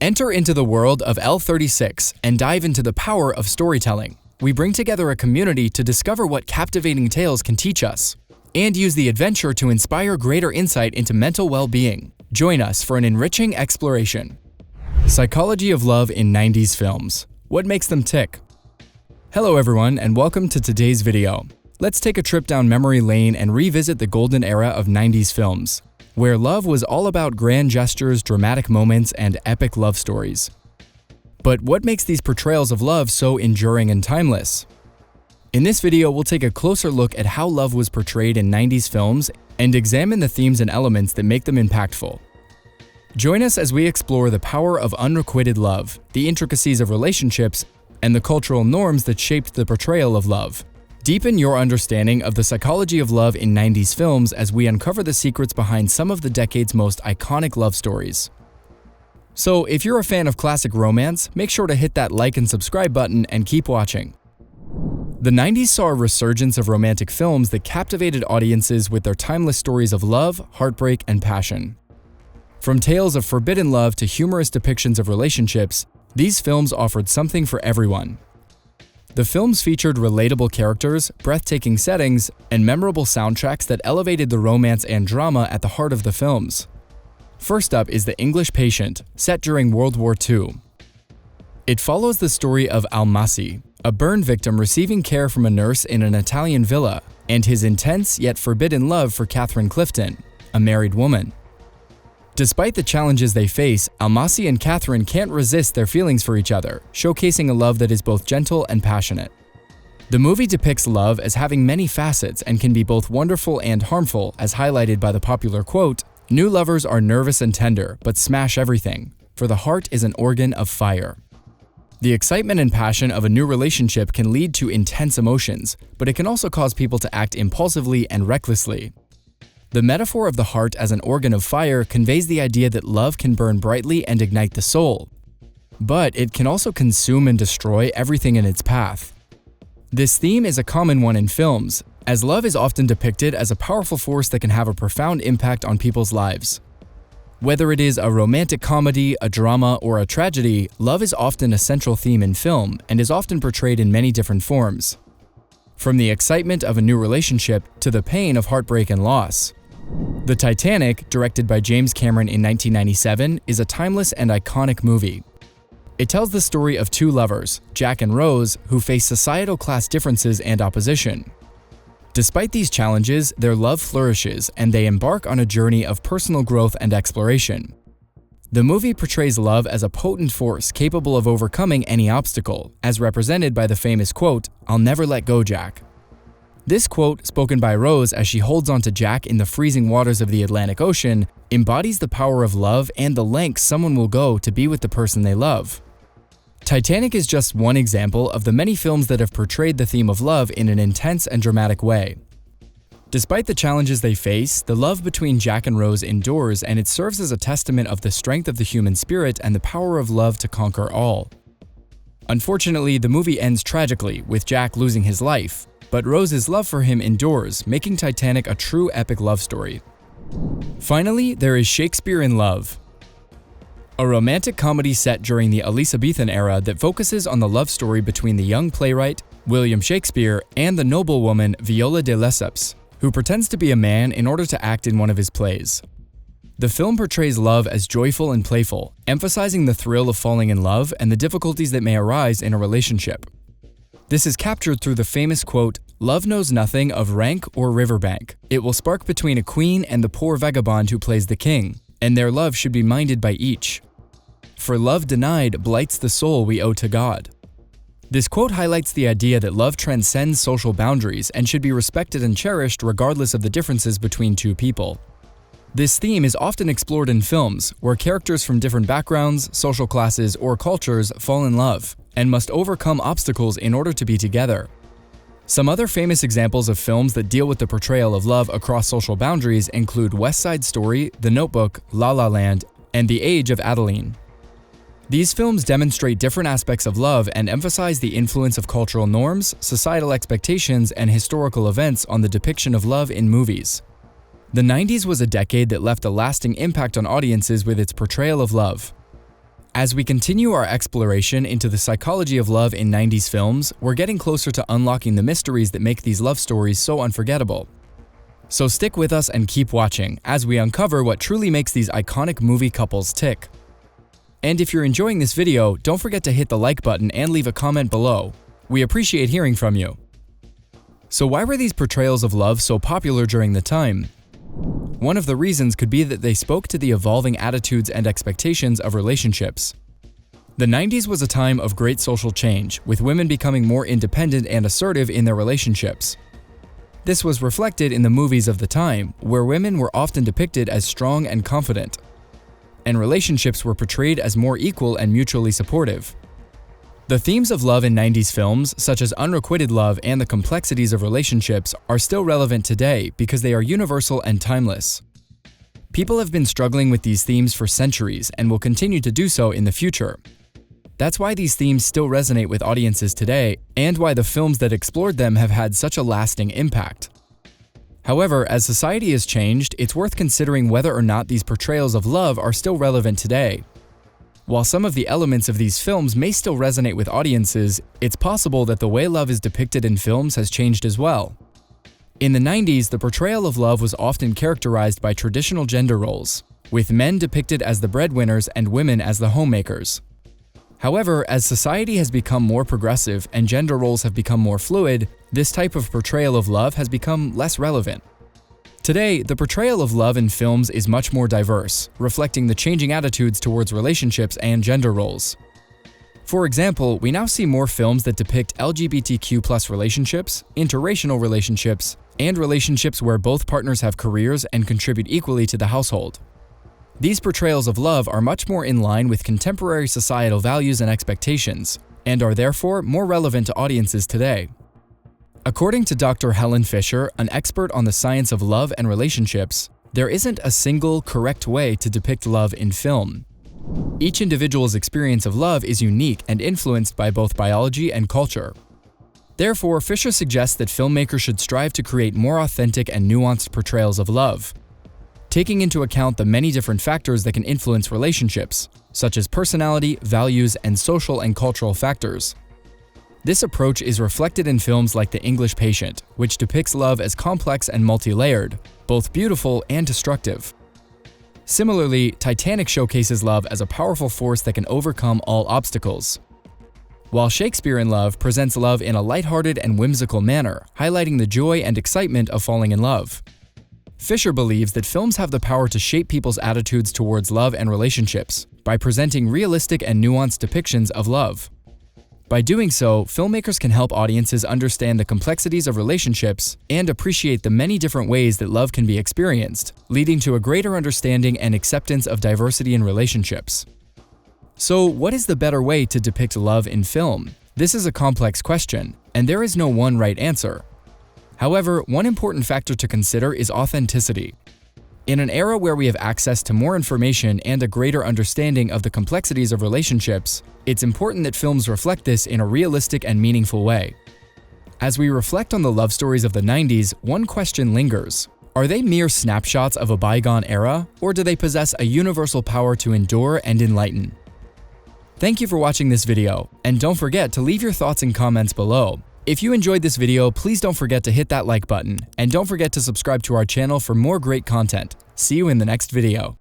Enter into the world of L36 and dive into the power of storytelling. We bring together a community to discover what captivating tales can teach us, and use the adventure to inspire greater insight into mental well-being. Join us for an enriching exploration. Psychology of love in 90s films. What makes them tick? Hello everyone, and welcome to today's video. Let's take a trip down memory lane and revisit the golden era of 90s films, where love was all about grand gestures, dramatic moments, and epic love stories. But what makes these portrayals of love so enduring and timeless? In this video, we'll take a closer look at how love was portrayed in 90s films and examine the themes and elements that make them impactful. Join us as we explore the power of unrequited love, the intricacies of relationships, and the cultural norms that shaped the portrayal of love. Deepen your understanding of the psychology of love in 90s films as we uncover the secrets behind some of the decade's most iconic love stories. So, if you're a fan of classic romance, make sure to hit that like and subscribe button and keep watching. The 90s saw a resurgence of romantic films that captivated audiences with their timeless stories of love, heartbreak, and passion. From tales of forbidden love to humorous depictions of relationships, these films offered something for everyone. The films featured relatable characters, breathtaking settings, and memorable soundtracks that elevated the romance and drama at the heart of the films. First up is The English Patient, set during World War II. It follows the story of Almasi, a burn victim receiving care from a nurse in an Italian villa, and his intense yet forbidden love for Catherine Clifton, a married woman. Despite the challenges they face, Almasi and Catherine can't resist their feelings for each other, showcasing a love that is both gentle and passionate. The movie depicts love as having many facets and can be both wonderful and harmful, as highlighted by the popular quote, "New lovers are nervous and tender, but smash everything, for the heart is an organ of fire." The excitement and passion of a new relationship can lead to intense emotions, but it can also cause people to act impulsively and recklessly. The metaphor of the heart as an organ of fire conveys the idea that love can burn brightly and ignite the soul, but it can also consume and destroy everything in its path. This theme is a common one in films, as love is often depicted as a powerful force that can have a profound impact on people's lives. Whether it is a romantic comedy, a drama, or a tragedy, love is often a central theme in film and is often portrayed in many different forms. From the excitement of a new relationship to the pain of heartbreak and loss. The Titanic, directed by James Cameron in 1997, is a timeless and iconic movie. It tells the story of two lovers, Jack and Rose, who face societal class differences and opposition. Despite these challenges, their love flourishes and they embark on a journey of personal growth and exploration. The movie portrays love as a potent force capable of overcoming any obstacle, as represented by the famous quote, "I'll never let go, Jack." This quote, spoken by Rose as she holds onto Jack in the freezing waters of the Atlantic Ocean, embodies the power of love and the lengths someone will go to be with the person they love. Titanic is just one example of the many films that have portrayed the theme of love in an intense and dramatic way. Despite the challenges they face, the love between Jack and Rose endures, and it serves as a testament of the strength of the human spirit and the power of love to conquer all. Unfortunately, the movie ends tragically, with Jack losing his life, but Rose's love for him endures, making Titanic a true epic love story. Finally, there is Shakespeare in Love, a romantic comedy set during the Elizabethan era that focuses on the love story between the young playwright, William Shakespeare, and the noblewoman Viola de Lesseps, who pretends to be a man in order to act in one of his plays. The film portrays love as joyful and playful, emphasizing the thrill of falling in love and the difficulties that may arise in a relationship. This is captured through the famous quote, "Love knows nothing of rank or riverbank. It will spark between a queen and the poor vagabond who plays the king, and their love should be minded by each. For love denied blights the soul we owe to God." This quote highlights the idea that love transcends social boundaries and should be respected and cherished regardless of the differences between two people. This theme is often explored in films, where characters from different backgrounds, social classes, or cultures fall in love, and must overcome obstacles in order to be together. Some other famous examples of films that deal with the portrayal of love across social boundaries include West Side Story, The Notebook, La La Land, and The Age of Adeline. These films demonstrate different aspects of love and emphasize the influence of cultural norms, societal expectations, and historical events on the depiction of love in movies. The 90s was a decade that left a lasting impact on audiences with its portrayal of love. As we continue our exploration into the psychology of love in 90s films, we're getting closer to unlocking the mysteries that make these love stories so unforgettable. So stick with us and keep watching as we uncover what truly makes these iconic movie couples tick. And if you're enjoying this video, don't forget to hit the like button and leave a comment below. We appreciate hearing from you. So why were these portrayals of love so popular during the time? One of the reasons could be that they spoke to the evolving attitudes and expectations of relationships. The 90s was a time of great social change, with women becoming more independent and assertive in their relationships. This was reflected in the movies of the time, where women were often depicted as strong and confident, and relationships were portrayed as more equal and mutually supportive. The themes of love in 90s films, such as unrequited love and the complexities of relationships, are still relevant today because they are universal and timeless. People have been struggling with these themes for centuries and will continue to do so in the future. That's why these themes still resonate with audiences today, and why the films that explored them have had such a lasting impact. However, as society has changed, it's worth considering whether or not these portrayals of love are still relevant today. While some of the elements of these films may still resonate with audiences, it's possible that the way love is depicted in films has changed as well. In the 90s, the portrayal of love was often characterized by traditional gender roles, with men depicted as the breadwinners and women as the homemakers. However, as society has become more progressive and gender roles have become more fluid, this type of portrayal of love has become less relevant. Today, the portrayal of love in films is much more diverse, reflecting the changing attitudes towards relationships and gender roles. For example, we now see more films that depict LGBTQ+ relationships, interracial relationships, and relationships where both partners have careers and contribute equally to the household. These portrayals of love are much more in line with contemporary societal values and expectations, and are therefore more relevant to audiences today. According to Dr. Helen Fisher, an expert on the science of love and relationships, there isn't a single, correct way to depict love in film. Each individual's experience of love is unique and influenced by both biology and culture. Therefore, Fisher suggests that filmmakers should strive to create more authentic and nuanced portrayals of love, taking into account the many different factors that can influence relationships, such as personality, values, and social and cultural factors. This approach is reflected in films like The English Patient, which depicts love as complex and multi-layered, both beautiful and destructive. Similarly, Titanic showcases love as a powerful force that can overcome all obstacles, while Shakespeare in Love presents love in a lighthearted and whimsical manner, highlighting the joy and excitement of falling in love. Fisher believes that films have the power to shape people's attitudes towards love and relationships by presenting realistic and nuanced depictions of love. By doing so, filmmakers can help audiences understand the complexities of relationships and appreciate the many different ways that love can be experienced, leading to a greater understanding and acceptance of diversity in relationships. So, what is the better way to depict love in film? This is a complex question, and there is no one right answer. However, one important factor to consider is authenticity. In an era where we have access to more information and a greater understanding of the complexities of relationships, it's important that films reflect this in a realistic and meaningful way. As we reflect on the love stories of the 90s, one question lingers. Are they mere snapshots of a bygone era, or do they possess a universal power to endure and enlighten? Thank you for watching this video, and don't forget to leave your thoughts and comments below. If you enjoyed this video, please don't forget to hit that like button, and don't forget to subscribe to our channel for more great content. See you in the next video.